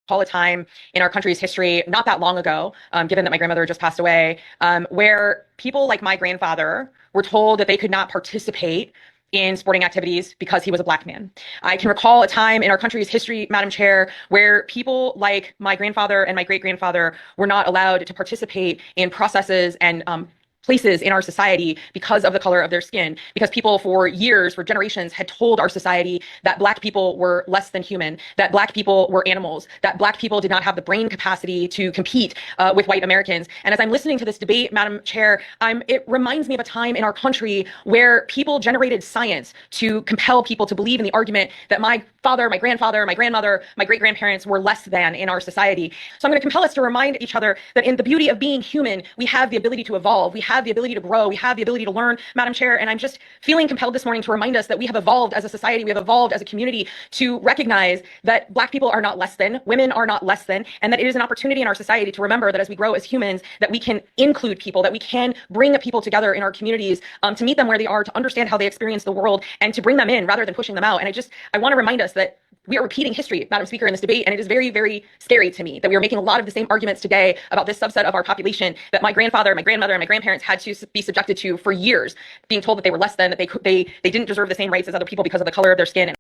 recall a time in our country's history, not that long ago, given that my grandmother just passed away, where people like my grandfather were told that they could not participate in sporting activities because he was a black man. I can recall a time in our country's history, Madam Chair, where people like my grandfather and my great-grandfather were not allowed to participate in processes and places in our society because of the color of their skin, because people for years, for generations, had told our society that black people were less than human, that black people were animals, that black people did not have the brain capacity to compete with white Americans. And as I'm listening to this debate, Madam Chair, it reminds me of a time in our country where people generated science to compel people to believe in the argument that my father, my grandfather, my grandmother, my great-grandparents were less than in our society. So I'm going to compel us to remind each other that in the beauty of being human, we have the ability to evolve, we have the ability to grow, we have the ability to learn, Madam Chair, and I'm just feeling compelled this morning to remind us that we have evolved as a society, we have evolved as a community to recognize that black people are not less than, women are not less than, and that it is an opportunity in our society to remember that as we grow as humans, that we can include people, that we can bring people together in our communities to meet them where they are, to understand how they experience the world, and to bring them in rather than pushing them out. And I want to remind us that we are repeating history, Madam Speaker, in this debate, and it is very, very scary to me that we are making a lot of the same arguments today about this subset of our population that my grandfather, my grandmother, and my grandparents had to be subjected to for years, being told that they were less than, that they didn't deserve the same rights as other people because of the color of their skin.